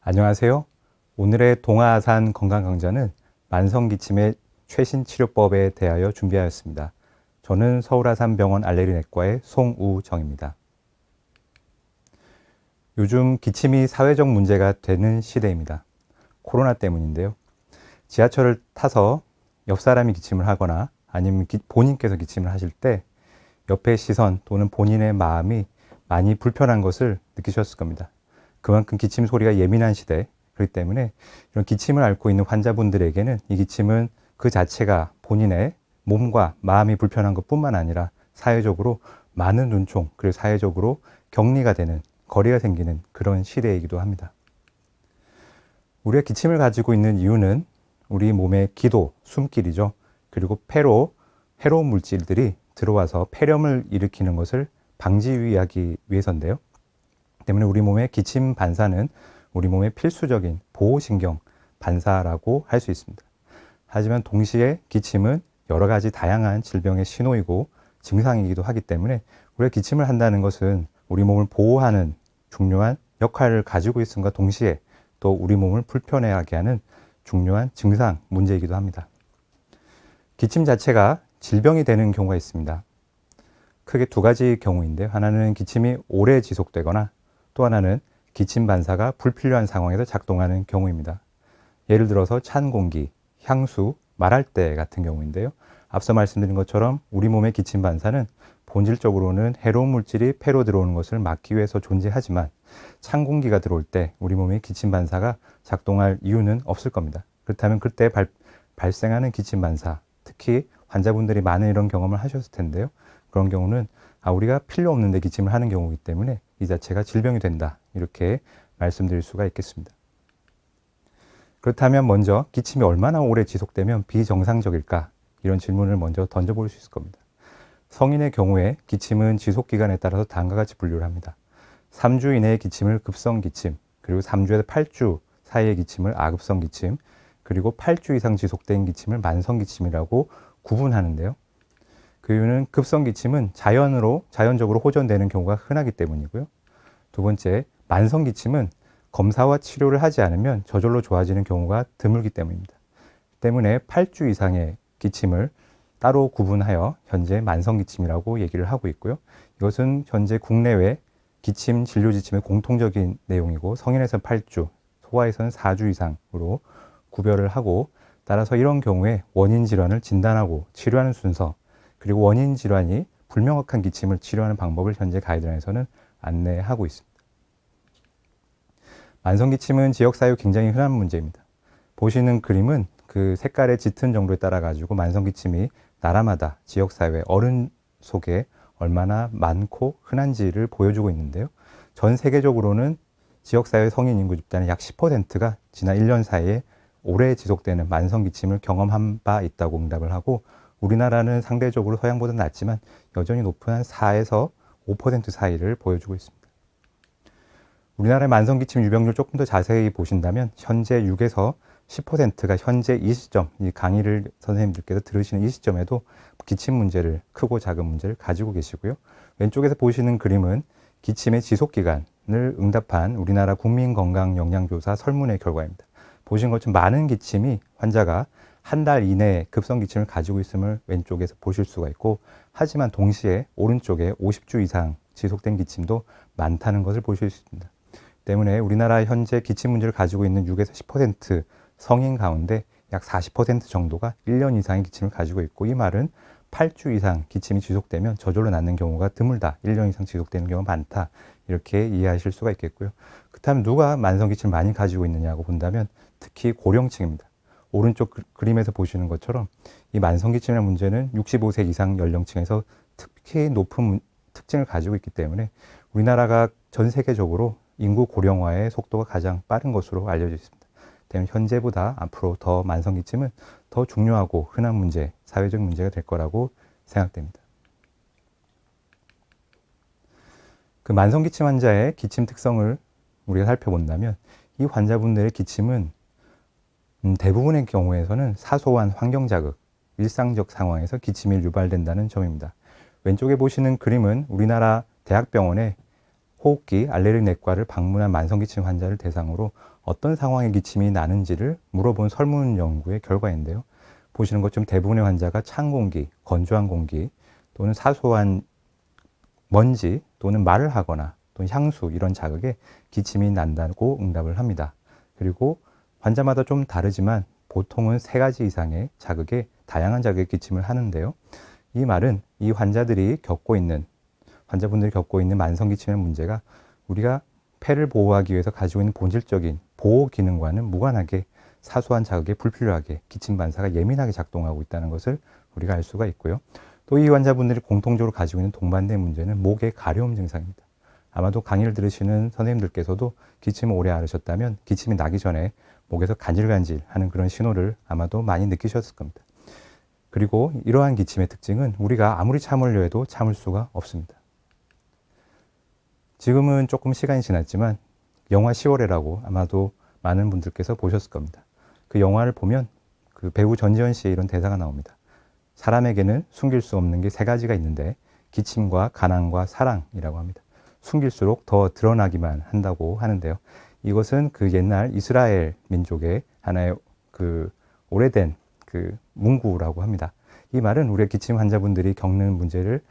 안녕하세요. 오늘의 동아아산 건강강좌는 만성기침의 최신 치료법에 대하여 준비하였습니다. 저는 서울아산병원 알레르기내과의 송우정입니다. 요즘 기침이 사회적 문제가 되는 시대입니다. 코로나 때문인데요. 지하철을 타서 옆 사람이 기침을 하거나 아니면 본인께서 기침을 하실 때 옆의 시선 또는 본인의 마음이 많이 불편한 것을 느끼셨을 겁니다. 그만큼 기침 소리가 예민한 시대, 그렇기 때문에 이런 기침을 앓고 있는 환자분들에게는 이 기침은 그 자체가 본인의 몸과 마음이 불편한 것뿐만 아니라 사회적으로 많은 눈총, 그리고 사회적으로 격리가 되는, 거리가 생기는 그런 시대이기도 합니다. 우리가 기침을 가지고 있는 이유는 우리 몸의 기도, 숨길이죠. 그리고 해로운 물질들이 들어와서 폐렴을 일으키는 것을 방지하기 위해서인데요. 때문에 우리 몸의 기침 반사는 우리 몸의 필수적인 보호신경 반사라고 할 수 있습니다. 하지만 동시에 기침은 여러 가지 다양한 질병의 신호이고 증상이기도 하기 때문에 우리가 기침을 한다는 것은 우리 몸을 보호하는 중요한 역할을 가지고 있음과 동시에 또 우리 몸을 불편해하게 하는 중요한 증상 문제이기도 합니다. 기침 자체가 질병이 되는 경우가 있습니다. 크게 두 가지 경우인데요. 하나는 기침이 오래 지속되거나 또 하나는 기침 반사가 불필요한 상황에서 작동하는 경우입니다. 예를 들어서 찬 공기, 향수, 말할 때 같은 경우인데요. 앞서 말씀드린 것처럼 우리 몸의 기침 반사는 본질적으로는 해로운 물질이 폐로 들어오는 것을 막기 위해서 존재하지만 찬 공기가 들어올 때 우리 몸의 기침 반사가 작동할 이유는 없을 겁니다. 그렇다면 그때 발생하는 기침 반사, 특히 환자분들이 많은 이런 경험을 하셨을 텐데요. 그런 경우는 우리가 필요 없는데 기침을 하는 경우이기 때문에 이 자체가 질병이 된다, 이렇게 말씀드릴 수가 있겠습니다. 그렇다면 먼저 기침이 얼마나 오래 지속되면 비정상적일까? 이런 질문을 먼저 던져볼 수 있을 겁니다. 성인의 경우에 기침은 지속기간에 따라서 다음과 같이 분류를 합니다. 3주 이내의 기침을 급성기침, 그리고 3주에서 8주 사이의 기침을 아급성 기침, 그리고 8주 이상 지속된 기침을 만성기침이라고 구분하는데요. 그 이유는 급성기침은 자연적으로 호전되는 경우가 흔하기 때문이고요. 두 번째, 만성기침은 검사와 치료를 하지 않으면 저절로 좋아지는 경우가 드물기 때문입니다. 때문에 8주 이상의 기침을 따로 구분하여 현재 만성기침이라고 얘기를 하고 있고요. 이것은 현재 국내외 기침 진료 지침의 공통적인 내용이고 성인에서는 8주, 소아에서는 4주 이상으로 구별을 하고, 따라서 이런 경우에 원인 질환을 진단하고 치료하는 순서, 그리고 원인 질환이 불명확한 기침을 치료하는 방법을 현재 가이드라인에서는 안내하고 있습니다. 만성기침은 지역사회에 굉장히 흔한 문제입니다. 보시는 그림은 그 색깔의 짙은 정도에 따라 가지고 만성기침이 나라마다 지역사회 어른 속에 얼마나 많고 흔한지를 보여주고 있는데요. 전 세계적으로는 지역사회 성인 인구 집단의 약 10%가 지난 1년 사이에 오래 지속되는 만성기침을 경험한 바 있다고 응답을 하고, 우리나라는 상대적으로 서양보다 낮지만 여전히 높은 한 4에서 5% 사이를 보여주고 있습니다. 우리나라의 만성기침 유병률 조금 더 자세히 보신다면 현재 6에서 10%가 현재 이 시점, 이 강의를 선생님들께서 들으시는 이 시점에도 기침 문제를, 크고 작은 문제를 가지고 계시고요. 왼쪽에서 보시는 그림은 기침의 지속기간을 응답한 우리나라 국민건강영양조사 설문의 결과입니다. 보신 것처럼 많은 기침이 환자가 한 달 이내에 급성기침을 가지고 있음을 왼쪽에서 보실 수가 있고, 하지만 동시에 오른쪽에 50주 이상 지속된 기침도 많다는 것을 보실 수 있습니다. 때문에 우리나라 현재 기침 문제를 가지고 있는 6에서 10% 성인 가운데 약 40% 정도가 1년 이상의 기침을 가지고 있고, 이 말은 8주 이상 기침이 지속되면 저절로 낫는 경우가 드물다, 1년 이상 지속되는 경우가 많다, 이렇게 이해하실 수가 있겠고요. 그렇다면 누가 만성기침을 많이 가지고 있느냐고 본다면 특히 고령층입니다. 오른쪽 그림에서 보시는 것처럼 이 만성기침이라는 문제는 65세 이상 연령층에서 특히 높은 특징을 가지고 있기 때문에 우리나라가 전 세계적으로 인구 고령화의 속도가 가장 빠른 것으로 알려져 있습니다. 때문에 현재보다 앞으로 더 만성기침은 더 중요하고 흔한 문제, 사회적 문제가 될 거라고 생각됩니다. 그 만성기침 환자의 기침 특성을 우리가 살펴본다면 이 환자분들의 기침은 대부분의 경우에서는 사소한 환경자극, 일상적 상황에서 기침이 유발된다는 점입니다. 왼쪽에 보시는 그림은 우리나라 대학병원의 호흡기 알레르기 내과를 방문한 만성기침 환자를 대상으로 어떤 상황의 기침이 나는지를 물어본 설문 연구의 결과인데요. 보시는 것처럼 대부분의 환자가 찬 공기, 건조한 공기 또는 사소한 먼지 또는 말을 하거나 또는 향수 이런 자극에 기침이 난다고 응답을 합니다. 그리고 환자마다 좀 다르지만 보통은 3가지 이상의 자극에 다양한 자극에 기침을 하는데요. 이 말은 이 환자분들이 겪고 있는 만성기침의 문제가 우리가 폐를 보호하기 위해서 가지고 있는 본질적인 보호 기능과는 무관하게 사소한 자극에 불필요하게 기침 반사가 예민하게 작동하고 있다는 것을 우리가 알 수가 있고요. 또 이 환자분들이 공통적으로 가지고 있는 동반된 문제는 목의 가려움 증상입니다. 아마도 강의를 들으시는 선생님들께서도 기침을 오래 앓으셨다면 기침이 나기 전에 목에서 간질간질 하는 그런 신호를 아마도 많이 느끼셨을 겁니다. 그리고 이러한 기침의 특징은 우리가 아무리 참으려 해도 참을 수가 없습니다. 지금은 조금 시간이 지났지만 영화 10월에라고 아마도 많은 분들께서 보셨을 겁니다. 그 영화를 보면 그 배우 전지현 씨의 이런 대사가 나옵니다. 사람에게는 숨길 수 없는 게 3가지가 있는데 기침과 가난과 사랑이라고 합니다. 숨길수록 더 드러나기만 한다고 하는데요. 이것은 그 옛날 이스라엘 민족의 하나의 그 오래된 그 문구라고 합니다. 이 말은 우리의 기침 환자분들이 겪는 문제를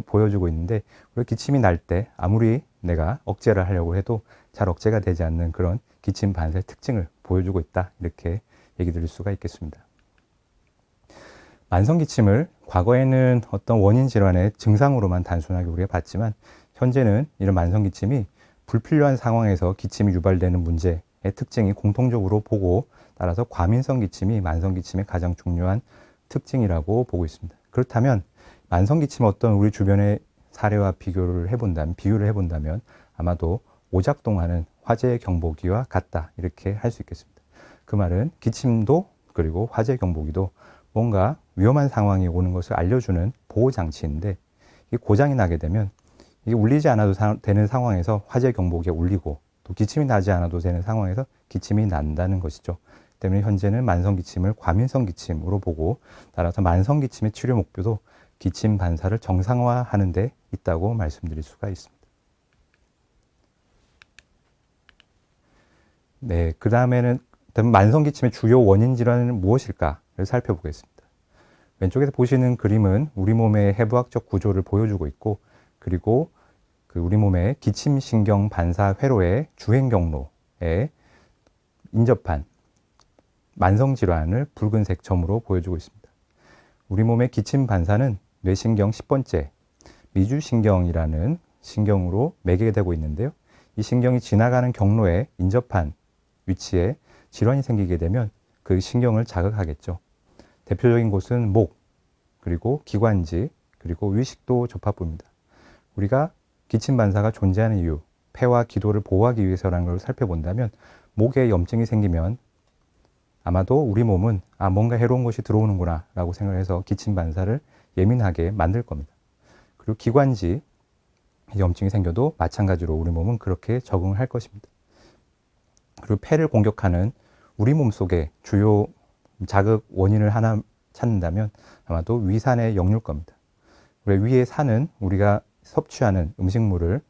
보여주고 있는데 우리 기침이 날 때 아무리 내가 억제를 하려고 해도 잘 억제가 되지 않는 그런 기침 반사의 특징을 보여주고 있다. 이렇게 얘기 드릴 수가 있겠습니다. 만성기침을 과거에는 어떤 원인 질환의 증상으로만 단순하게 우리가 봤지만 현재는 이런 만성기침이 불필요한 상황에서 기침이 유발되는 문제의 특징이 공통적으로 보고 따라서 과민성 기침이 만성기침의 가장 중요한 특징이라고 보고 있습니다. 그렇다면 만성기침 어떤 우리 주변의 사례와 비유를 해본다면 아마도 오작동하는 화재 경보기와 같다 이렇게 할 수 있겠습니다. 그 말은 기침도 그리고 화재 경보기도 뭔가 위험한 상황이 오는 것을 알려주는 보호장치인데 이 고장이 나게 되면 이게 울리지 않아도 되는 상황에서 화재 경보기가 울리고 또 기침이 나지 않아도 되는 상황에서 기침이 난다는 것이죠. 때문에 현재는 만성기침을 과민성 기침으로 보고 따라서 만성기침의 치료 목표도 기침 반사를 정상화하는 데 있다고 말씀드릴 수가 있습니다. 네, 그 다음에는 만성기침의 주요 원인 질환은 무엇일까를 살펴보겠습니다. 왼쪽에서 보시는 그림은 우리 몸의 해부학적 구조를 보여주고 있고 그리고 그 우리 몸의 기침신경 반사 회로의 주행 경로에 인접한 만성질환을 붉은색 점으로 보여주고 있습니다. 우리 몸의 기침 반사는 뇌신경 10번째 미주신경이라는 신경으로 매개되고 있는데요. 이 신경이 지나가는 경로에 인접한 위치에 질환이 생기게 되면 그 신경을 자극하겠죠. 대표적인 곳은 목, 그리고 기관지, 그리고 위식도 접합부입니다. 우리가 기침 반사가 존재하는 이유, 폐와 기도를 보호하기 위해서라는 걸 살펴본다면 목에 염증이 생기면 아마도 우리 몸은 뭔가 해로운 것이 들어오는구나 라고 생각해서 기침 반사를 예민하게 만들 겁니다. 그리고 기관지 염증이 생겨도 마찬가지로 우리 몸은 그렇게 적응을 할 것입니다. 그리고 폐를 공격하는 우리 몸 속의 주요 자극 원인을 하나 찾는다면 아마도 위산의 역류일 겁니다. 우리 위의 산은 우리가 섭취하는 음식물을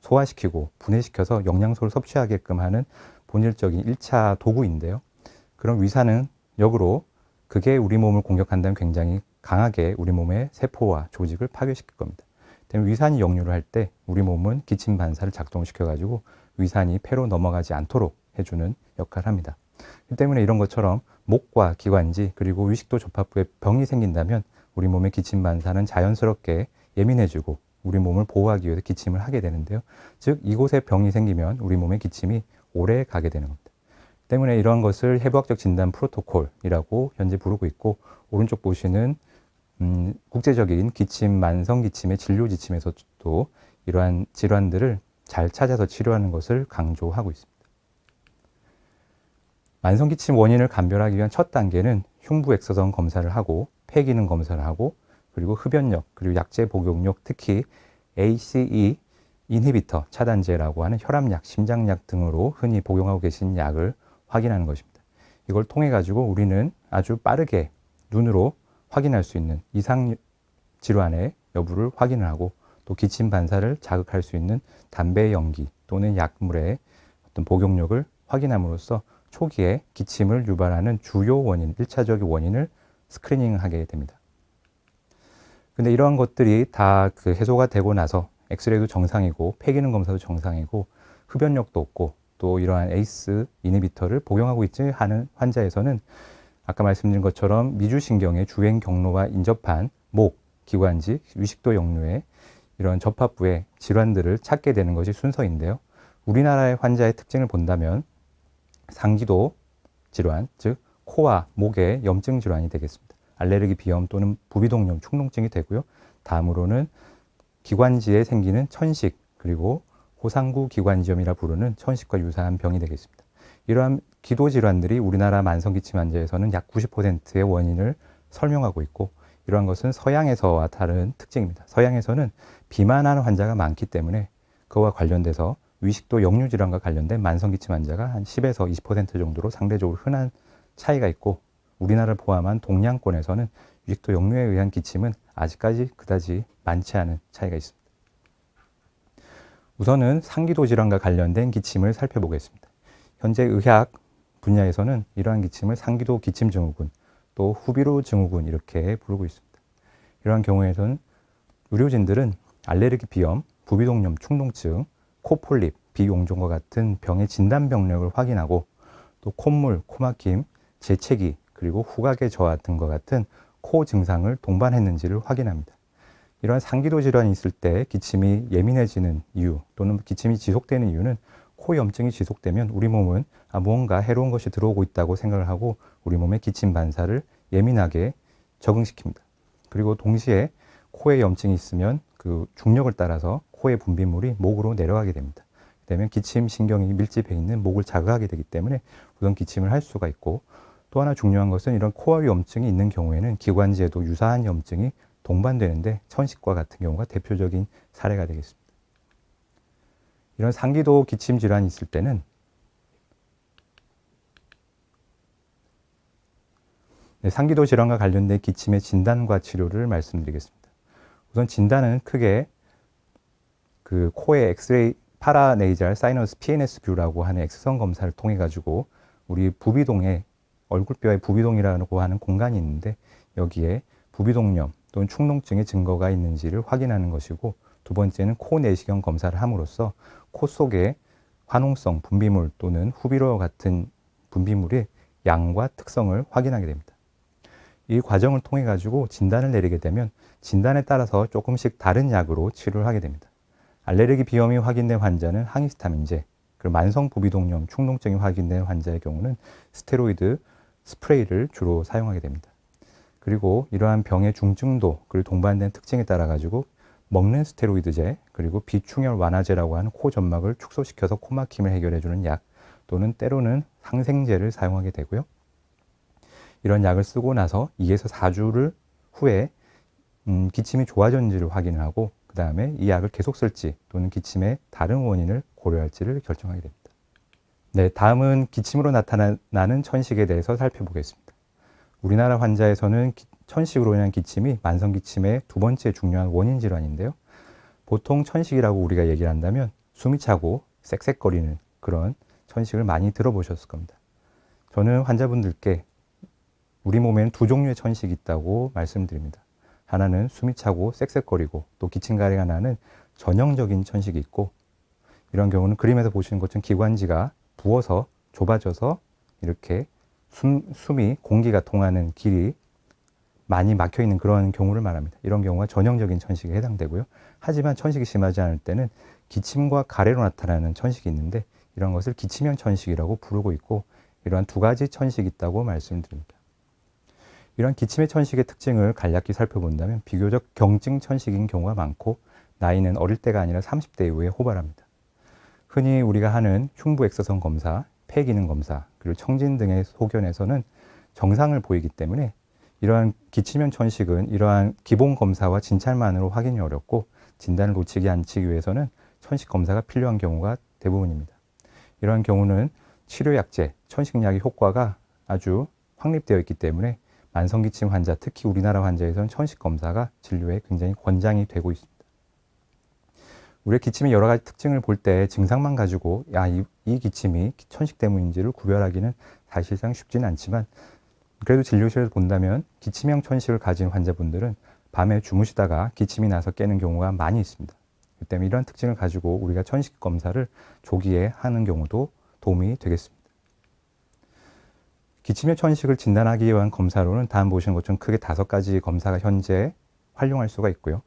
소화시키고 분해시켜서 영양소를 섭취하게끔 하는 본질적인 1차 도구인데요. 그런 위산은 역으로 그게 우리 몸을 공격한다면 굉장히 강하게 우리 몸의 세포와 조직을 파괴시킬 겁니다. 때문에 위산이 역류를 할 때 우리 몸은 기침 반사를 작동시켜가지고 위산이 폐로 넘어가지 않도록 해주는 역할을 합니다. 그 때문에 이런 것처럼 목과 기관지 그리고 위식도 접합부에 병이 생긴다면 우리 몸의 기침 반사는 자연스럽게 예민해지고 우리 몸을 보호하기 위해서 기침을 하게 되는데요. 즉 이곳에 병이 생기면 우리 몸의 기침이 오래 가게 되는 겁니다. 때문에 이러한 것을 해부학적 진단 프로토콜이라고 현재 부르고 있고 오른쪽 보시는 국제적인 기침, 만성기침의 진료 지침에서도 이러한 질환들을 잘 찾아서 치료하는 것을 강조하고 있습니다. 만성기침 원인을 감별하기 위한 첫 단계는 흉부 엑서선 검사를 하고 폐기능 검사를 하고 그리고 흡연력 그리고 약제 복용력 특히 ACE 인히비터 차단제라고 하는 혈압약, 심장약 등으로 흔히 복용하고 계신 약을 확인하는 것입니다. 이걸 통해 가지고 우리는 아주 빠르게 눈으로 확인할 수 있는 이상 질환의 여부를 확인을 하고 또 기침 반사를 자극할 수 있는 담배 연기 또는 약물의 어떤 복용력을 확인함으로써 초기에 기침을 유발하는 주요 원인, 1차적인 원인을 스크리닝하게 됩니다. 근데 이러한 것들이 다 그 해소가 되고 나서 엑스레이도 정상이고 폐기능 검사도 정상이고 흡연력도 없고 또 이러한 에이스 이니비터를 복용하고 있지 않은 환자에서는 아까 말씀드린 것처럼 미주신경의 주행 경로와 인접한 목, 기관지, 위식도 역류의 이런 접합부의 질환들을 찾게 되는 것이 순서인데요. 우리나라의 환자의 특징을 본다면 상기도 질환, 즉 코와 목의 염증 질환이 되겠습니다. 알레르기 비염 또는 부비동염, 축농증이 되고요. 다음으로는 기관지에 생기는 천식, 그리고 호상구 기관지염이라 부르는 천식과 유사한 병이 되겠습니다. 이러한 기도 질환들이 우리나라 만성기침 환자에서는 약 90%의 원인을 설명하고 있고, 이러한 것은 서양에서와 다른 특징입니다. 서양에서는 비만하는 환자가 많기 때문에 그와 관련돼서 위식도 역류 질환과 관련된 만성기침 환자가 한 10에서 20% 정도로 상대적으로 흔한 차이가 있고, 우리나라를 포함한 동양권에서는 위식도 역류에 의한 기침은 아직까지 그다지 많지 않은 차이가 있습니다. 우선은 상기도 질환과 관련된 기침을 살펴보겠습니다. 현재 의학 분야에서는 이러한 기침을 상기도 기침 증후군, 또 후비로 증후군 이렇게 부르고 있습니다. 이러한 경우에는 의료진들은 알레르기 비염, 부비동염, 축농증, 코폴립, 비용종과 같은 병의 진단 병력을 확인하고 또 콧물, 코막힘, 재채기, 그리고 후각의 저하 등과 같은 코 증상을 동반했는지를 확인합니다. 이러한 상기도 질환이 있을 때 기침이 예민해지는 이유 또는 기침이 지속되는 이유는 코 염증이 지속되면 우리 몸은 무언가 해로운 것이 들어오고 있다고 생각을 하고 우리 몸의 기침 반사를 예민하게 적응시킵니다. 그리고 동시에 코에 염증이 있으면 그 중력을 따라서 코의 분비물이 목으로 내려가게 됩니다. 그러면 기침 신경이 밀집해 있는 목을 자극하게 되기 때문에 우선 기침을 할 수가 있고, 또 하나 중요한 것은 이런 코와 염증이 있는 경우에는 기관지에도 유사한 염증이 동반되는데 천식과 같은 경우가 대표적인 사례가 되겠습니다. 이런 상기도 기침 질환이 있을 때는 상기도 질환과 관련된 기침의 진단과 치료를 말씀드리겠습니다. 우선 진단은 크게 그 코의 엑스레이 파라네이잘 사이너스 PNS 뷰라고 하는 엑스선 검사를 통해 가지고 우리 부비동에 얼굴뼈의 부비동이라고 하는 공간이 있는데 여기에 부비동염 또는 축농증의 증거가 있는지를 확인하는 것이고, 두 번째는 코 내시경 검사를 함으로써 코 속에 화농성 분비물 또는 후비로 같은 분비물의 양과 특성을 확인하게 됩니다. 이 과정을 통해 가지고 진단을 내리게 되면 진단에 따라서 조금씩 다른 약으로 치료를 하게 됩니다. 알레르기 비염이 확인된 환자는 항히스타민제, 그리고 만성 부비동염, 축농증이 확인된 환자의 경우는 스테로이드 스프레이를 주로 사용하게 됩니다. 그리고 이러한 병의 중증도 그리고 동반된 특징에 따라 가지고 먹는 스테로이드제, 그리고 비충혈 완화제라고 하는 코 점막을 축소시켜서 코막힘을 해결해 주는 약, 또는 때로는 항생제를 사용하게 되고요. 이런 약을 쓰고 나서 2에서 4주를 후에 기침이 좋아졌는지를 확인을 하고 그 다음에 이 약을 계속 쓸지 또는 기침의 다른 원인을 고려할지를 결정하게 됩니다. 네, 다음은 기침으로 나타나는 천식에 대해서 살펴보겠습니다. 우리나라 환자에서는 천식으로 인한 기침이 만성기침의 두 번째 중요한 원인 질환인데요. 보통 천식이라고 우리가 얘기를 한다면 숨이 차고 쌕쌕거리는 그런 천식을 많이 들어보셨을 겁니다. 저는 환자분들께 우리 몸에는 두 종류의 천식이 있다고 말씀드립니다. 하나는 숨이 차고 쌕쌕거리고 또 기침가래가 나는 전형적인 천식이 있고, 이런 경우는 그림에서 보시는 것처럼 기관지가 부어서 좁아져서 이렇게 숨이 공기가 통하는 길이 많이 막혀 있는 그런 경우를 말합니다. 이런 경우가 전형적인 천식에 해당되고요. 하지만 천식이 심하지 않을 때는 기침과 가래로 나타나는 천식이 있는데 이런 것을 기침형 천식이라고 부르고 있고, 이러한 두 가지 천식이 있다고 말씀드립니다. 이러한 기침의 천식의 특징을 간략히 살펴본다면 비교적 경증 천식인 경우가 많고 나이는 어릴 때가 아니라 30대 이후에 호발합니다. 흔히 우리가 하는 흉부 엑서선 검사, 폐기능 검사, 그리고 청진 등의 소견에서는 정상을 보이기 때문에 이러한 기침형 천식은 이러한 기본 검사와 진찰만으로 확인이 어렵고 진단을 놓치지 않기 위해서는 천식 검사가 필요한 경우가 대부분입니다. 이러한 경우는 치료약제, 천식약의 효과가 아주 확립되어 있기 때문에 만성기침 환자, 특히 우리나라 환자에서는 천식 검사가 진료에 굉장히 권장이 되고 있습니다. 우리의 기침의 여러 가지 특징을 볼 때 증상만 가지고 이 기침이 천식 때문인지를 구별하기는 사실상 쉽지는 않지만, 그래도 진료실에서 본다면 기침형 천식을 가진 환자분들은 밤에 주무시다가 기침이 나서 깨는 경우가 많이 있습니다. 그렇기 때문에 이런 특징을 가지고 우리가 천식 검사를 조기에 하는 경우도 도움이 되겠습니다. 기침형 천식을 진단하기 위한 검사로는 다음 보시는 것처럼 크게 5가지 검사가 현재 활용할 수가 있고요.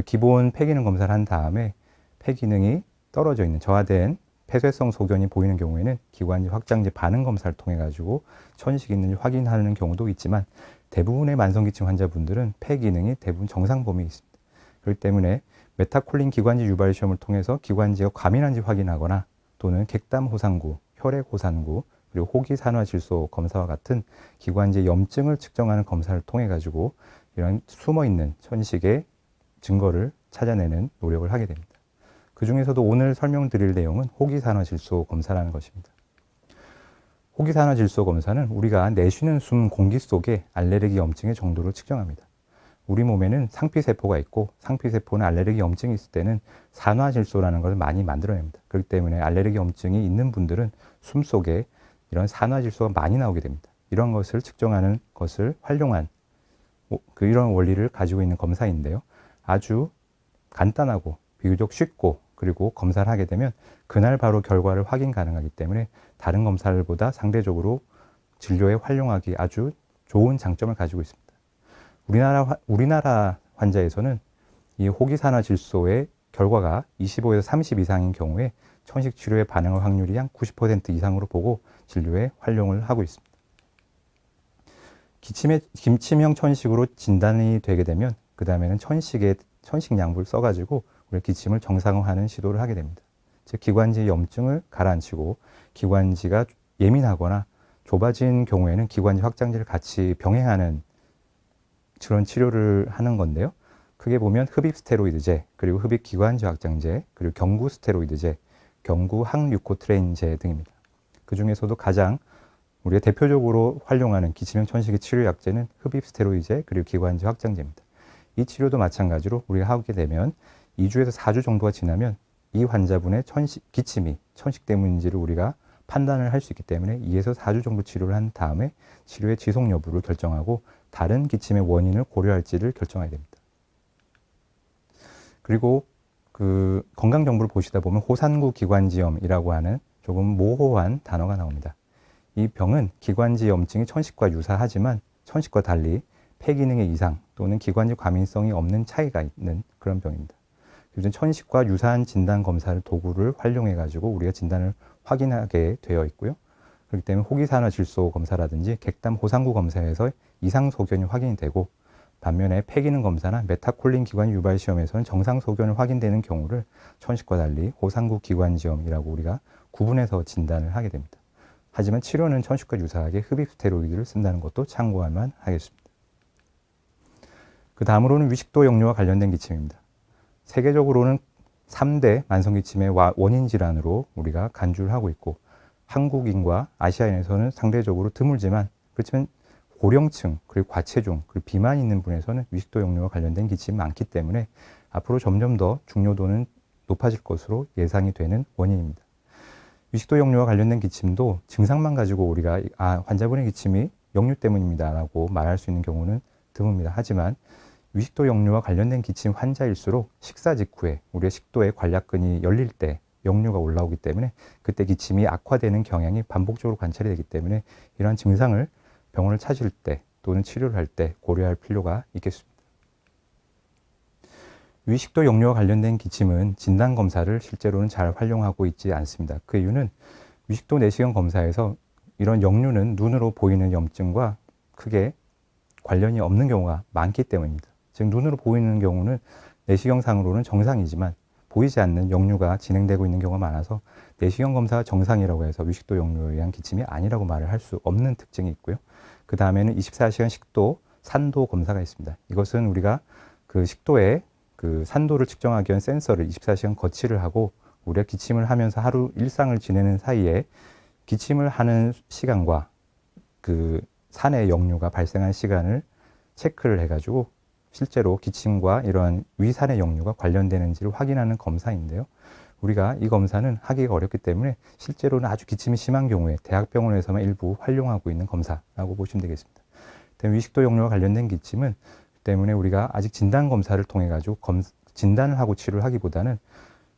기본 폐기능 검사를 한 다음에 폐 기능이 떨어져 있는 저하된 폐쇄성 소견이 보이는 경우에는 기관지 확장제 반응 검사를 통해 가지고 천식이 있는지 확인하는 경우도 있지만, 대부분의 만성기침 환자분들은 폐 기능이 대부분 정상 범위에 있습니다. 그렇기 때문에 메타콜린 기관지 유발 시험을 통해서 기관지가 과민한지 확인하거나, 또는 객담 호상구, 혈액 호산구, 그리고 호기 산화 질소 검사와 같은 기관지 염증을 측정하는 검사를 통해 가지고 이런 숨어 있는 천식의 증거를 찾아내는 노력을 하게 됩니다. 그 중에서도 오늘 설명드릴 내용은 호기산화질소 검사라는 것입니다. 호기산화질소 검사는 우리가 내쉬는 숨 공기 속에 알레르기 염증의 정도를 측정합니다. 우리 몸에는 상피세포가 있고, 상피세포는 알레르기 염증이 있을 때는 산화질소라는 것을 많이 만들어냅니다. 그렇기 때문에 알레르기 염증이 있는 분들은 숨 속에 이런 산화질소가 많이 나오게 됩니다. 이런 것을 측정하는 것을 활용한 이런 원리를 가지고 있는 검사인데요. 아주 간단하고 비교적 쉽고, 그리고 검사를 하게 되면 그날 바로 결과를 확인 가능하기 때문에 다른 검사들보다 상대적으로 진료에 활용하기 아주 좋은 장점을 가지고 있습니다. 우리나라 환자에서는 이 호기산화질소의 결과가 25에서 30 이상인 경우에 천식 치료에 반응할 확률이 한 90% 이상으로 보고 진료에 활용을 하고 있습니다. 기침형 천식으로 진단이 되게 되면 그 다음에는 천식 약물을 써가지고 우리 기침을 정상화하는 시도를 하게 됩니다. 즉 기관지 염증을 가라앉히고, 기관지가 예민하거나 좁아진 경우에는 기관지 확장제를 같이 병행하는 그런 치료를 하는 건데요. 크게 보면 흡입 스테로이드제, 그리고 흡입 기관지 확장제, 그리고 경구 스테로이드제, 경구 항류코트레인제 등입니다. 그 중에서도 가장 우리가 대표적으로 활용하는 기침형 천식의 치료 약제는 흡입 스테로이드제, 그리고 기관지 확장제입니다. 이 치료도 마찬가지로 우리가 하게 되면 2주에서 4주 정도가 지나면 이 환자분의 기침이 천식 때문인지를 우리가 판단을 할 수 있기 때문에 2에서 4주 정도 치료를 한 다음에 치료의 지속 여부를 결정하고 다른 기침의 원인을 고려할지를 결정해야 됩니다. 그리고 그 건강 정보를 보시다 보면 호산구 기관지염이라고 하는 조금 모호한 단어가 나옵니다. 이 병은 기관지 염증이 천식과 유사하지만 천식과 달리 폐 기능의 이상 또는 기관지 과민성이 없는 차이가 있는 그런 병입니다. 요즘 천식과 유사한 진단 검사를 도구를 활용해 가지고 우리가 진단을 확인하게 되어 있고요. 그렇기 때문에 호기산화질소 검사라든지 객담 호상구 검사에서 이상 소견이 확인이 되고, 반면에 폐 기능 검사나 메타콜린 기관지 유발 시험에서는 정상 소견을 확인되는 경우를 천식과 달리 호상구 기관지염이라고 우리가 구분해서 진단을 하게 됩니다. 하지만 치료는 천식과 유사하게 흡입 스테로이드를 쓴다는 것도 참고할 만 하겠습니다. 그 다음으로는 위식도 역류와 관련된 기침입니다. 세계적으로는 3대 만성기침의 원인 질환으로 우리가 간주를 하고 있고, 한국인과 아시아인에서는 상대적으로 드물지만, 그렇지만 고령층, 그리고 과체중, 그리고 비만이 있는 분에서는 위식도 역류와 관련된 기침이 많기 때문에 앞으로 점점 더 중요도는 높아질 것으로 예상이 되는 원인입니다. 위식도 역류와 관련된 기침도 증상만 가지고 우리가 환자분의 기침이 역류 때문입니다 라고 말할 수 있는 경우는 드뭅니다. 하지만 위식도 역류와 관련된 기침 환자일수록 식사 직후에 우리의 식도의 관략근이 열릴 때 역류가 올라오기 때문에 그때 기침이 악화되는 경향이 반복적으로 관찰이 되기 때문에 이러한 증상을 병원을 찾을 때 또는 치료를 할 때 고려할 필요가 있겠습니다. 위식도 역류와 관련된 기침은 진단검사를 실제로는 잘 활용하고 있지 않습니다. 그 이유는 위식도 내시경 검사에서 이런 역류는 눈으로 보이는 염증과 크게 관련이 없는 경우가 많기 때문입니다. 즉 눈으로 보이는 경우는 내시경상으로는 정상이지만 보이지 않는 역류가 진행되고 있는 경우가 많아서 내시경 검사가 정상이라고 해서 위식도 역류에 의한 기침이 아니라고 말을 할 수 없는 특징이 있고요. 그 다음에는 24시간 식도 산도 검사가 있습니다. 이것은 우리가 그 식도의 그 산도를 측정하기 위한 센서를 24시간 거치를 하고 우리가 기침을 하면서 하루 일상을 지내는 사이에 기침을 하는 시간과 그 산의 역류가 발생한 시간을 체크를 해가지고 실제로 기침과 이러한 위산의 역류가 관련되는지를 확인하는 검사인데요. 우리가 이 검사는 하기가 어렵기 때문에 실제로는 아주 기침이 심한 경우에 대학병원에서만 일부 활용하고 있는 검사라고 보시면 되겠습니다. 위식도 역류와 관련된 기침은 때문에 우리가 아직 진단 검사를 통해 가지고 진단을 하고 치료를 하기보다는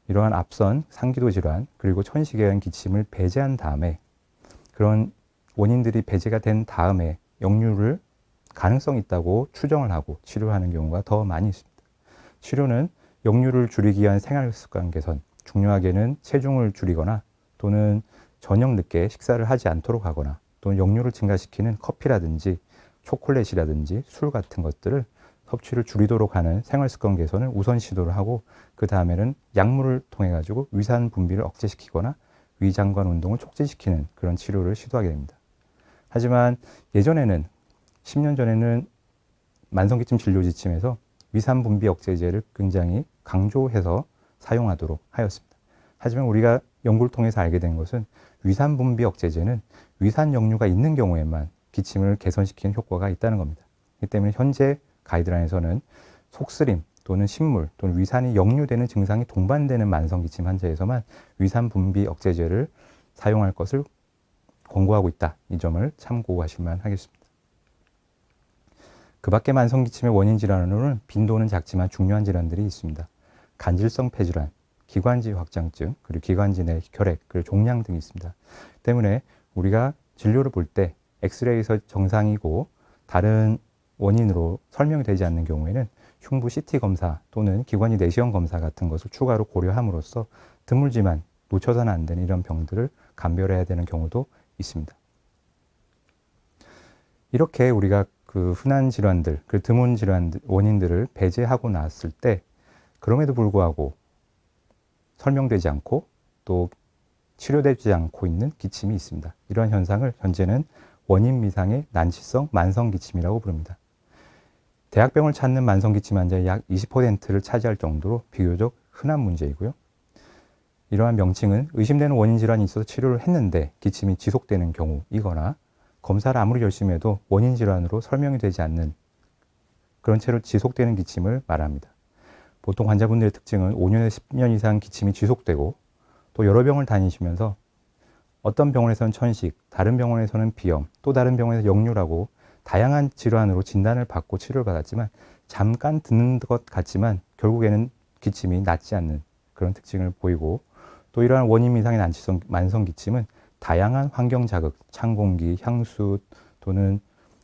이러한 앞선 상기도 질환 그리고 천식에 기침을 배제한 다음에 그런 원인들이 배제가 된 다음에 역류를 가능성이 있다고 추정을 하고 치료하는 경우가 더 많이 있습니다. 치료는 역류를 줄이기 위한 생활 습관 개선, 중요하게는 체중을 줄이거나 또는 저녁 늦게 식사를 하지 않도록 하거나 또는 역류를 증가시키는 커피라든지 초콜릿이라든지 술 같은 것들을 섭취를 줄이도록 하는 생활 습관 개선을 우선 시도를 하고 그 다음에는 약물을 통해 가지고 위산 분비를 억제시키거나 위장관 운동을 촉진시키는 그런 치료를 시도하게 됩니다. 하지만 예전에는 10년 전에는 만성기침 진료지침에서 위산 분비 억제제를 굉장히 강조해서 사용하도록 하였습니다. 하지만 우리가 연구를 통해서 알게 된 것은 위산 분비 억제제는 위산 역류가 있는 경우에만 기침을 개선시키는 효과가 있다는 겁니다. 이 때문에 현재 가이드라인에서는 속쓰림 또는 신물 또는 위산이 역류되는 증상이 동반되는 만성기침 환자에서만 위산 분비 억제제를 사용할 것을 권고하고 있다. 이 점을 참고하실 만하겠습니다. 그 밖에 만성기침의 원인 질환으로는 빈도는 작지만 중요한 질환들이 있습니다. 간질성 폐질환, 기관지 확장증, 그리고 기관지 내 결핵, 그리고 종양 등이 있습니다. 때문에 우리가 진료를 볼 때 엑스레이에서 정상이고 다른 원인으로 설명이 되지 않는 경우에는 흉부 CT 검사 또는 기관지 내시경 검사 같은 것을 추가로 고려함으로써 드물지만 놓쳐서는 안 되는 이런 병들을 감별해야 되는 경우도 있습니다. 이렇게 우리가 그 흔한 질환들, 그 드문 질환 원인들을 배제하고 나왔을 때 그럼에도 불구하고 설명되지 않고 또 치료되지 않고 있는 기침이 있습니다. 이러한 현상을 현재는 원인 미상의 난치성 만성기침이라고 부릅니다. 대학병을 찾는 만성기침 환자의 약 20%를 차지할 정도로 비교적 흔한 문제이고요. 이러한 명칭은 의심되는 원인 질환이 있어서 치료를 했는데 기침이 지속되는 경우이거나 검사를 아무리 열심히 해도 원인 질환으로 설명이 되지 않는 그런 채로 지속되는 기침을 말합니다. 보통 환자분들의 특징은 5년에서 10년 이상 기침이 지속되고 또 여러 병을 다니시면서 어떤 병원에서는 천식, 다른 병원에서는 비염, 또 다른 병원에서 역류라고 다양한 질환으로 진단을 받고 치료를 받았지만 잠깐 듣는 것 같지만 결국에는 기침이 낫지 않는 그런 특징을 보이고 또 이러한 원인 미상의 난치성 만성기침은 다양한 환경 자극, 찬 공기, 향수 또는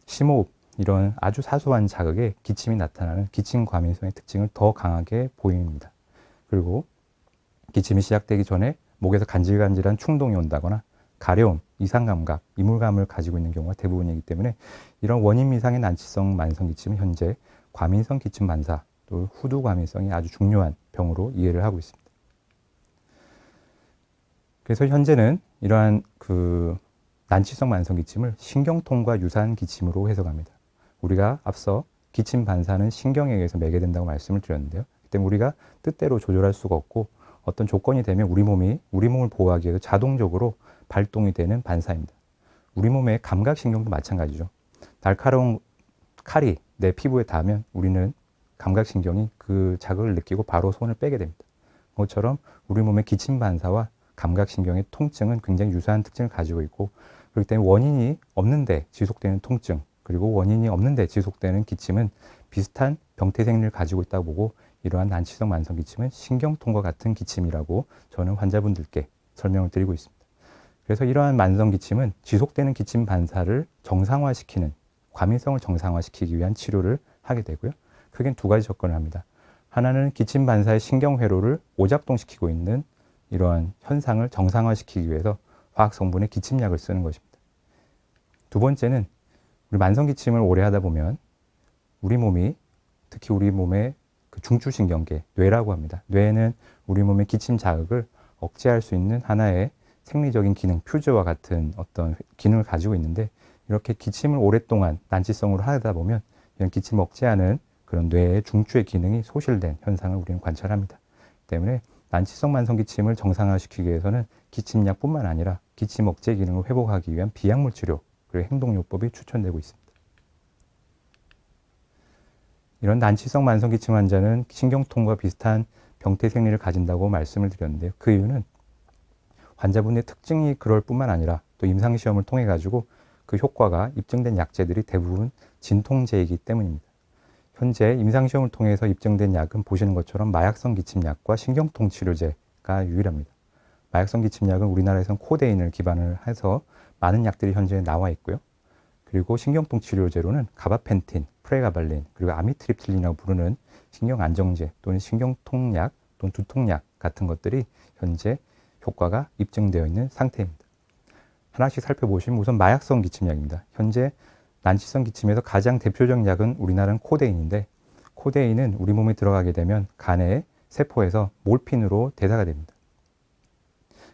심호흡 이런 아주 사소한 자극에 기침이 나타나는 기침 과민성의 특징을 더 강하게 보입니다. 그리고 기침이 시작되기 전에 목에서 간질간질한 충동이 온다거나 가려움, 이상감각, 이물감을 가지고 있는 경우가 대부분이기 때문에 이런 원인 미상의 난치성 만성기침은 현재 과민성 기침 반사, 또 후두 과민성이 아주 중요한 병으로 이해를 하고 있습니다. 그래서 현재는 이러한 그 난치성 만성기침을 신경통과 유사한 기침으로 해석합니다. 우리가 앞서 기침 반사는 신경에 의해서 매개된다고 말씀을 드렸는데요. 그때 우리가 뜻대로 조절할 수가 없고 어떤 조건이 되면 우리 몸을 보호하기 위해서 자동적으로 발동이 되는 반사입니다. 우리 몸의 감각신경도 마찬가지죠. 날카로운 칼이 내 피부에 닿으면 우리는 감각신경이 그 자극을 느끼고 바로 손을 빼게 됩니다. 그것처럼 우리 몸의 기침 반사와 감각신경의 통증은 굉장히 유사한 특징을 가지고 있고 그렇기 때문에 원인이 없는데 지속되는 통증 그리고 원인이 없는데 지속되는 기침은 비슷한 병태 생리를 가지고 있다고 보고 이러한 난치성 만성기침은 신경통과 같은 기침이라고 저는 환자분들께 설명을 드리고 있습니다. 그래서 이러한 만성기침은 지속되는 기침 반사를 정상화시키는 과민성을 정상화시키기 위한 치료를 하게 되고요. 크게 두 가지 접근을 합니다. 하나는 기침 반사의 신경회로를 오작동시키고 있는 이러한 현상을 정상화시키기 위해서 화학 성분의 기침약을 쓰는 것입니다. 두 번째는 우리 만성기침을 오래 하다 보면 우리 몸이 특히 우리 몸의 그 중추신경계, 뇌라고 합니다. 뇌는 우리 몸의 기침 자극을 억제할 수 있는 하나의 생리적인 기능, 퓨즈와 같은 어떤 기능을 가지고 있는데 이렇게 기침을 오랫동안 난치성으로 하다 보면 이런 기침을 억제하는 그런 뇌의 중추의 기능이 소실된 현상을 우리는 관찰합니다. 때문에 난치성 만성기침을 정상화시키기 위해서는 기침약뿐만 아니라 기침 억제 기능을 회복하기 위한 비약물 치료 그리고 행동요법이 추천되고 있습니다. 이런 난치성 만성기침 환자는 신경통과 비슷한 병태 생리를 가진다고 말씀을 드렸는데요. 그 이유는 환자분의 특징이 그럴 뿐만 아니라 또 임상시험을 통해 가지고 그 효과가 입증된 약제들이 대부분 진통제이기 때문입니다. 현재 임상시험을 통해서 입증된 약은 보시는 것처럼 마약성 기침약과 신경통 치료제가 유일합니다. 마약성 기침약은 우리나라에서는 코데인을 기반을 해서 많은 약들이 현재 나와 있고요. 그리고 신경통 치료제로는 가바펜틴, 프레가발린, 그리고 아미트립틸린이라고 부르는 신경안정제 또는 신경통약 또는 두통약 같은 것들이 현재 효과가 입증되어 있는 상태입니다. 하나씩 살펴보시면 우선 마약성 기침약입니다. 현재 난치성 기침에서 가장 대표적인 약은 우리나라는 코데인인데, 코데인은 우리 몸에 들어가게 되면 간의 세포에서 몰핀으로 대사가 됩니다.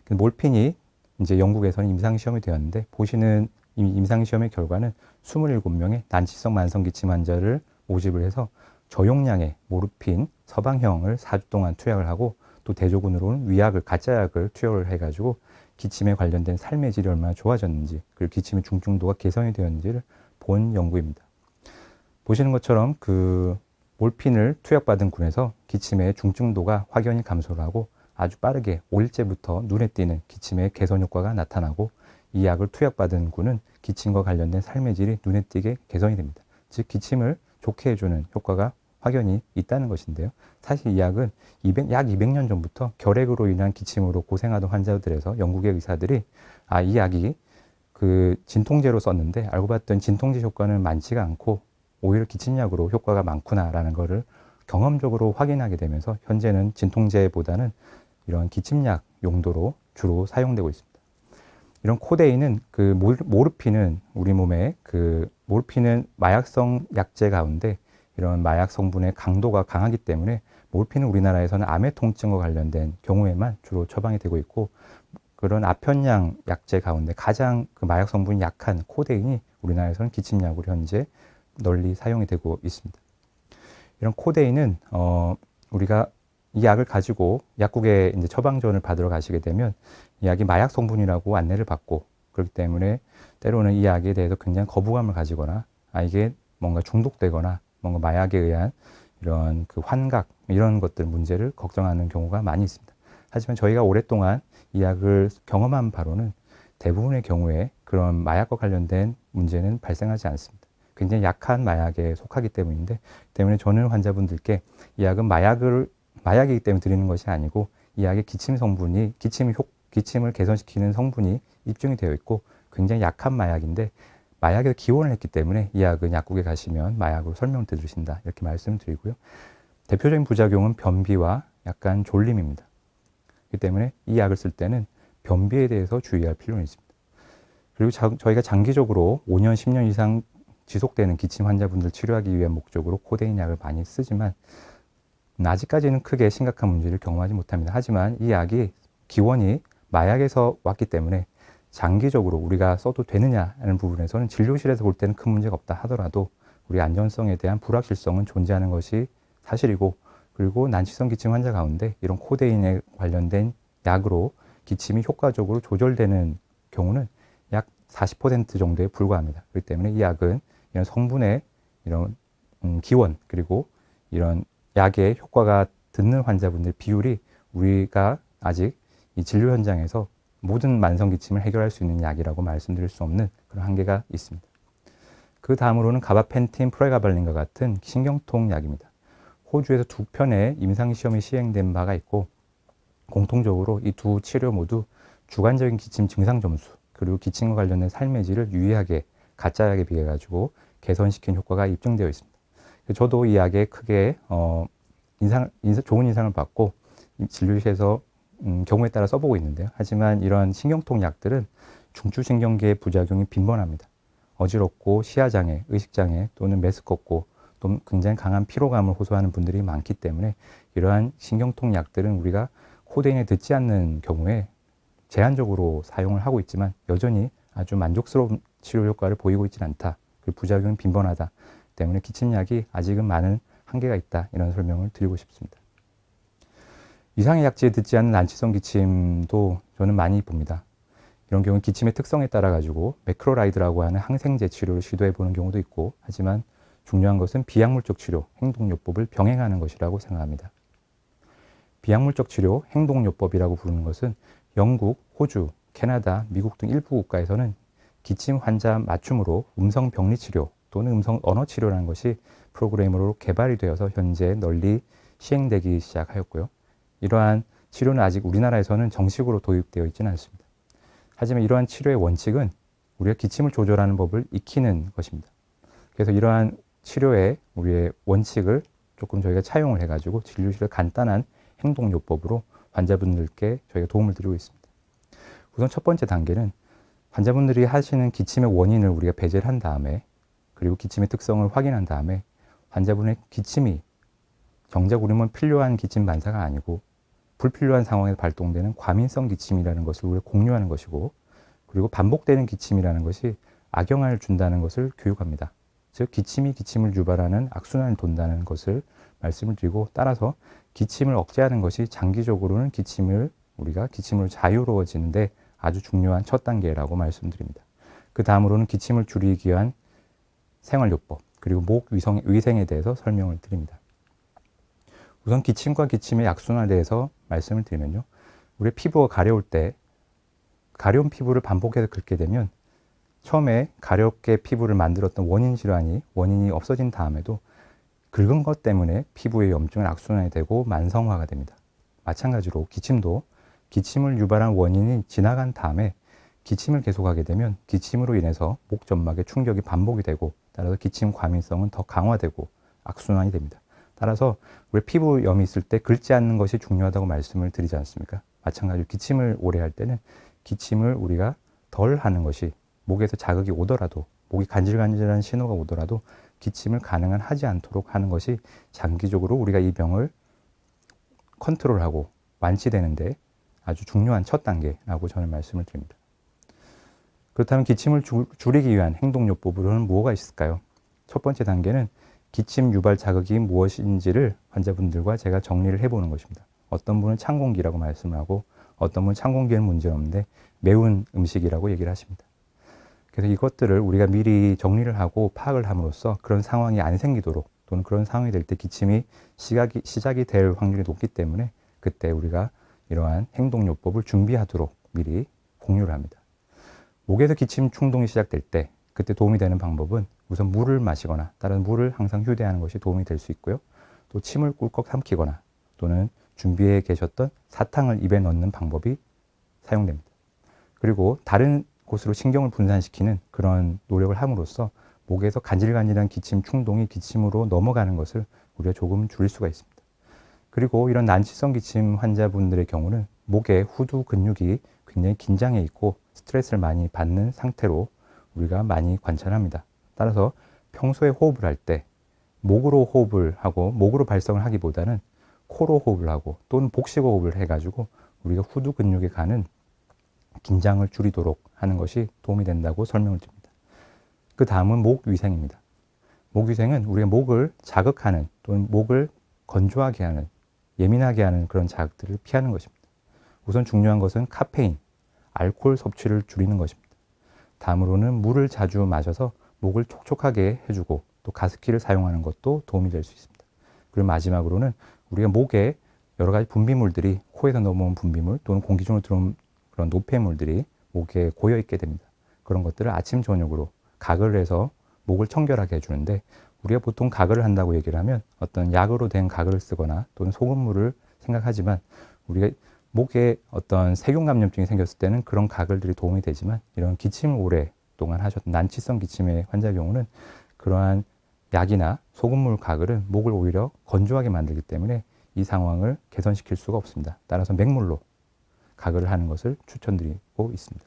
몰핀이 이제 영국에서는 임상시험이 되었는데, 보시는 임상시험의 결과는 27명의 난치성 만성기침 환자를 모집을 해서 저용량의 모르핀 서방형을 4주 동안 투약을 하고, 또 대조군으로는 위약을, 가짜약을 투여를 해가지고 기침에 관련된 삶의 질이 얼마나 좋아졌는지, 그리고 기침의 중증도가 개선이 되었는지를 본 연구입니다. 보시는 것처럼 그 몰핀을 투약받은 군에서 기침의 중증도가 확연히 감소를 하고 아주 빠르게 5일째부터 눈에 띄는 기침의 개선 효과가 나타나고, 이 약을 투약받은 군은 기침과 관련된 삶의 질이 눈에 띄게 개선이 됩니다. 즉 기침을 좋게 해주는 효과가 확연히 있다는 것인데요. 사실 이 약은 약 200년 전부터 결핵으로 인한 기침으로 고생하던 환자들에서 영국의 의사들이 이 약이 그 진통제로 썼는데 알고 봤더니 진통제 효과는 많지가 않고 오히려 기침약으로 효과가 많구나라는 것을 경험적으로 확인하게 되면서 현재는 진통제보다는 이런 기침약 용도로 주로 사용되고 있습니다. 이런 코데인은 그 모르핀은 우리 몸에 그 모르핀은 마약성 약제 가운데 이런 마약 성분의 강도가 강하기 때문에 모르핀은 우리나라에서는 암의 통증과 관련된 경우에만 주로 처방이 되고 있고, 그런 아편양 약제 가운데 가장 그 마약 성분이 약한 코데인이 우리나라에서는 기침약으로 현재 널리 사용이 되고 있습니다. 이런 코데인은 우리가 이 약을 가지고 약국에 이제 처방전을 받으러 가시게 되면 이 약이 마약 성분이라고 안내를 받고, 그렇기 때문에 때로는 이 약에 대해서 굉장히 거부감을 가지거나 이게 뭔가 중독되거나 뭔가 마약에 의한 이런 그 환각 이런 것들 문제를 걱정하는 경우가 많이 있습니다. 하지만 저희가 오랫동안 이 약을 경험한 바로는 대부분의 경우에 그런 마약과 관련된 문제는 발생하지 않습니다. 굉장히 약한 마약에 속하기 때문에 저는 환자분들께 이 약은 마약이기 때문에 드리는 것이 아니고, 이 약의 기침을 개선시키는 성분이 입증이 되어 있고 굉장히 약한 마약인데, 마약에서 기원을 했기 때문에 이 약은 약국에 가시면 마약으로 설명을 들으신다, 이렇게 말씀을 드리고요. 대표적인 부작용은 변비와 약간 졸림입니다. 그렇기 때문에 이 약을 쓸 때는 변비에 대해서 주의할 필요는 있습니다. 그리고 저희가 장기적으로 5년, 10년 이상 지속되는 기침 환자분들 치료하기 위한 목적으로 코데인 약을 많이 쓰지만 아직까지는 크게 심각한 문제를 경험하지 못합니다. 하지만 이 약이 기원이 마약에서 왔기 때문에 장기적으로 우리가 써도 되느냐는 부분에서는 진료실에서 볼 때는 큰 문제가 없다 하더라도 우리 안전성에 대한 불확실성은 존재하는 것이 사실이고, 그리고 난치성 기침 환자 가운데 이런 코데인에 관련된 약으로 기침이 효과적으로 조절되는 경우는 약 40% 정도에 불과합니다. 그렇기 때문에 이 약은 이런 성분의 이런 기원, 그리고 이런 약의 효과가 듣는 환자분들 비율이 우리가 아직 이 진료 현장에서 모든 만성 기침을 해결할 수 있는 약이라고 말씀드릴 수 없는 그런 한계가 있습니다. 그 다음으로는 가바펜틴, 프레가발린과 같은 신경통 약입니다. 호주에서 2편의 임상시험이 시행된 바가 있고, 공통적으로 이 두 치료 모두 주관적인 기침 증상 점수, 그리고 기침과 관련된 삶의 질을 유의하게 가짜약에 비해 가지고 개선시킨 효과가 입증되어 있습니다. 저도 이 약에 크게 좋은 인상을 받고 진료실에서 경우에 따라 써보고 있는데요. 하지만 이런 신경통 약들은 중추신경계의 부작용이 빈번합니다. 어지럽고 시야장애, 의식장애 또는 메스껍고 또 굉장히 강한 피로감을 호소하는 분들이 많기 때문에 이러한 신경통 약들은 우리가 코데인에 듣지 않는 경우에 제한적으로 사용을 하고 있지만 여전히 아주 만족스러운 치료 효과를 보이고 있지는 않다. 그리고 부작용이 빈번하다. 때문에 기침약이 아직은 많은 한계가 있다. 이런 설명을 드리고 싶습니다. 이상의 약제에 듣지 않는 난치성 기침도 저는 많이 봅니다. 이런 경우는 기침의 특성에 따라 가지고 매크로라이드라고 하는 항생제 치료를 시도해 보는 경우도 있고, 하지만 중요한 것은 비약물적 치료, 행동요법을 병행하는 것이라고 생각합니다. 비약물적 치료, 행동요법이라고 부르는 것은 영국, 호주, 캐나다, 미국 등 일부 국가에서는 기침 환자 맞춤으로 음성 병리 치료 또는 음성 언어 치료라는 것이 프로그램으로 개발이 되어서 현재 널리 시행되기 시작하였고요. 이러한 치료는 아직 우리나라에서는 정식으로 도입되어 있지는 않습니다. 하지만 이러한 치료의 원칙은 우리가 기침을 조절하는 법을 익히는 것입니다. 그래서 이러한 치료의 우리의 원칙을 조금 저희가 차용을 해가지고 진료실의 간단한 행동요법으로 환자분들께 저희가 도움을 드리고 있습니다. 우선 첫 번째 단계는 환자분들이 하시는 기침의 원인을 우리가 배제를 한 다음에, 그리고 기침의 특성을 확인한 다음에 환자분의 기침이 정작 우리는 필요한 기침 반사가 아니고 불필요한 상황에서 발동되는 과민성 기침이라는 것을 우리가 공유하는 것이고, 그리고 반복되는 기침이라는 것이 악영향을 준다는 것을 교육합니다. 즉 기침이 기침을 유발하는 악순환을 돈다는 것을 말씀을 드리고, 따라서 기침을 억제하는 것이 장기적으로는 우리가 기침으로 자유로워지는데 아주 중요한 첫 단계라고 말씀드립니다. 그 다음으로는 기침을 줄이기 위한 생활요법, 그리고 목 위생에 대해서 설명을 드립니다. 우선 기침과 기침의 악순환에 대해서 말씀을 드리면요. 우리 피부가 가려울 때 가려운 피부를 반복해서 긁게 되면 처음에 가렵게 피부를 만들었던 원인이 없어진 다음에도 긁은 것 때문에 피부의 염증은 악순환이 되고 만성화가 됩니다. 마찬가지로 기침도 기침을 유발한 원인이 지나간 다음에 기침을 계속하게 되면 기침으로 인해서 목 점막에 충격이 반복이 되고, 따라서 기침 과민성은 더 강화되고 악순환이 됩니다. 따라서 우리 피부염이 있을 때 긁지 않는 것이 중요하다고 말씀을 드리지 않습니까? 마찬가지로 기침을 오래 할 때는 기침을 우리가 덜 하는 것이, 목에서 자극이 오더라도, 목이 간질간질한 신호가 오더라도 기침을 가능한 하지 않도록 하는 것이 장기적으로 우리가 이 병을 컨트롤하고 완치되는데 아주 중요한 첫 단계라고 저는 말씀을 드립니다. 그렇다면 기침을 줄이기 위한 행동요법으로는 무엇가 있을까요? 첫 번째 단계는 기침 유발 자극이 무엇인지를 환자분들과 제가 정리를 해보는 것입니다. 어떤 분은 찬 공기라고 말씀을 하고, 어떤 분은 찬 공기에는 문제는 없는데 매운 음식이라고 얘기를 하십니다. 그래서 이것들을 우리가 미리 정리를 하고 파악을 함으로써 그런 상황이 안 생기도록, 또는 그런 상황이 될 때 기침이 시작이 될 확률이 높기 때문에 그때 우리가 이러한 행동요법을 준비하도록 미리 공유를 합니다. 목에서 기침 충동이 시작될 때 그때 도움이 되는 방법은 우선 물을 마시거나, 다른 물을 항상 휴대하는 것이 도움이 될 수 있고요. 또 침을 꿀꺽 삼키거나, 또는 준비해 계셨던 사탕을 입에 넣는 방법이 사용됩니다. 그리고 다른 곳으로 신경을 분산시키는 그런 노력을 함으로써 목에서 간질간질한 기침 충동이 기침으로 넘어가는 것을 우리가 조금 줄일 수가 있습니다. 그리고 이런 난치성 기침 환자분들의 경우는 목의 후두 근육이 굉장히 긴장해 있고 스트레스를 많이 받는 상태로 우리가 많이 관찰합니다. 따라서 평소에 호흡을 할 때 목으로 호흡을 하고 목으로 발성을 하기보다는 코로 호흡을 하고, 또는 복식 호흡을 해가지고 우리가 후두 근육에 가는 긴장을 줄이도록 하는 것이 도움이 된다고 설명을 드립니다. 그 다음은 목 위생입니다. 목 위생은 우리가 목을 자극하는, 또는 목을 건조하게 하는, 예민하게 하는 그런 자극들을 피하는 것입니다. 우선 중요한 것은 카페인, 알코올 섭취를 줄이는 것입니다. 다음으로는 물을 자주 마셔서 목을 촉촉하게 해주고, 또 가습기를 사용하는 것도 도움이 될 수 있습니다. 그리고 마지막으로는 우리가 목에 여러 가지 분비물들이, 코에서 넘어온 분비물 또는 공기 중으로 들어온 그런 노폐물들이 목에 고여 있게 됩니다. 그런 것들을 아침 저녁으로 가글을 해서 목을 청결하게 해주는데, 우리가 보통 가글을 한다고 얘기를 하면 어떤 약으로 된 가글을 쓰거나 또는 소금물을 생각하지만, 우리가 목에 어떤 세균 감염증이 생겼을 때는 그런 가글들이 도움이 되지만, 이런 기침을 오랫동안 하셨던 난치성 기침의 환자 경우는 그러한 약이나 소금물 가글은 목을 오히려 건조하게 만들기 때문에 이 상황을 개선시킬 수가 없습니다. 따라서 맹물로 가글을 하는 것을 추천드리고 있습니다.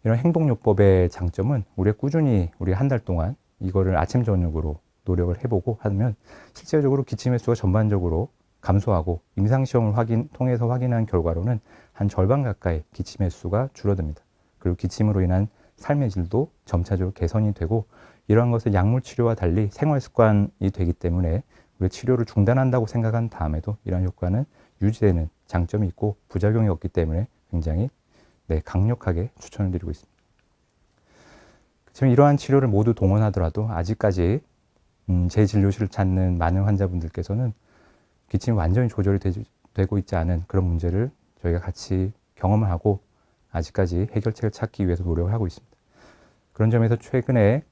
이런 행동요법의 장점은 우리가 꾸준히 한 달 동안 이거를 아침 저녁으로 노력을 해보고 하면 실제적으로 기침 횟수가 전반적으로 감소하고, 임상시험을 통해서 확인한 결과로는 한 절반 가까이 기침 횟수가 줄어듭니다. 그리고 기침으로 인한 삶의 질도 점차적으로 개선이 되고, 이러한 것은 약물 치료와 달리 생활 습관이 되기 때문에 우리가 치료를 중단한다고 생각한 다음에도 이러한 효과는 유지되는 장점이 있고 부작용이 없기 때문에 굉장히 강력하게 추천을 드리고 있습니다. 그렇지만 이러한 치료를 모두 동원하더라도 아직까지 제 진료실을 찾는 많은 환자분들께서는 기침이 완전히 조절이 되고 있지 않은 그런 문제를 저희가 같이 경험을 하고 아직까지 해결책을 찾기 위해서 노력을 하고 있습니다. 그런 점에서 최근에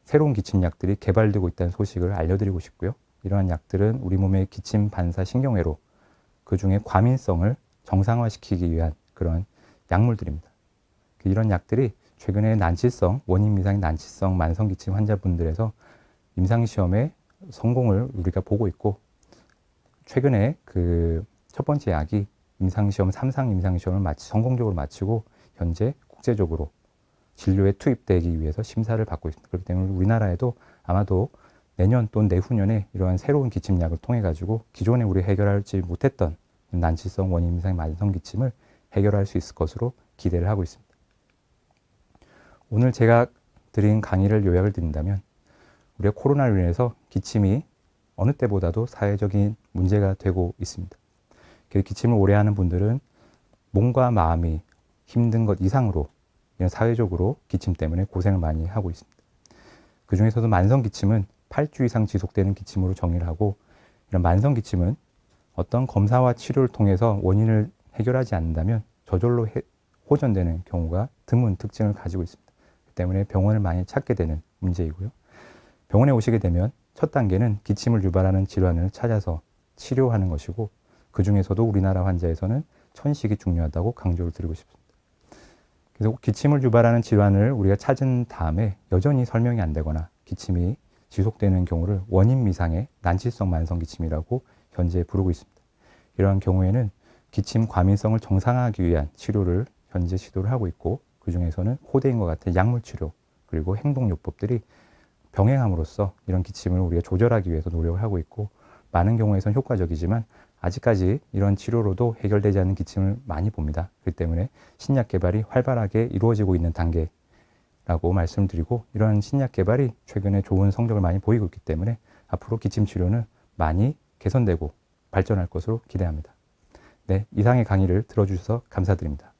새로운 기침약들이 개발되고 있다는 소식을 알려드리고 싶고요. 이러한 약들은 우리 몸의 기침 반사 신경회로 그 중에 과민성을 정상화시키기 위한 그런 약물들입니다. 이런 약들이 최근에 원인 미상의 난치성 만성기침 환자분들에서 임상시험의 성공을 우리가 보고 있고, 최근에 첫 번째 약이 임상시험 3상 임상시험을 성공적으로 마치고 현재 국제적으로 진료에 투입되기 위해서 심사를 받고 있습니다. 그렇기 때문에 우리나라에도 아마도 내년 또는 내후년에 이러한 새로운 기침약을 통해 가지고 기존에 우리 해결하지 못했던 난치성 원인 미상의 만성기침을 해결할 수 있을 것으로 기대를 하고 있습니다. 오늘 제가 드린 강의를 요약을 드린다면, 우리가 코로나로 인해서 기침이 어느 때보다도 사회적인 문제가 되고 있습니다. 기침을 오래 하는 분들은 몸과 마음이 힘든 것 이상으로 이런 사회적으로 기침 때문에 고생을 많이 하고 있습니다. 그 중에서도 만성기침은 8주 이상 지속되는 기침으로 정의를 하고, 이런 만성기침은 어떤 검사와 치료를 통해서 원인을 해결하지 않는다면 저절로 호전되는 경우가 드문 특징을 가지고 있습니다. 그 때문에 병원을 많이 찾게 되는 문제이고요. 병원에 오시게 되면 첫 단계는 기침을 유발하는 질환을 찾아서 치료하는 것이고, 그 중에서도 우리나라 환자에서는 천식이 중요하다고 강조를 드리고 싶습니다. 그래서 기침을 유발하는 질환을 우리가 찾은 다음에 여전히 설명이 안 되거나 기침이 지속되는 경우를 원인 미상의 난치성 만성기침이라고 현재 부르고 있습니다. 이러한 경우에는 기침 과민성을 정상화하기 위한 치료를 현재 시도를 하고 있고, 그 중에서는 코데인과 같은 약물 치료 그리고 행동요법들이 병행함으로써 이런 기침을 우리가 조절하기 위해서 노력을 하고 있고, 많은 경우에선 효과적이지만 아직까지 이런 치료로도 해결되지 않는 기침을 많이 봅니다. 그렇기 때문에 신약 개발이 활발하게 이루어지고 있는 단계라고 말씀드리고, 이런 신약 개발이 최근에 좋은 성적을 많이 보이고 있기 때문에 앞으로 기침 치료는 많이 개선되고 발전할 것으로 기대합니다. 네, 이상의 강의를 들어주셔서 감사드립니다.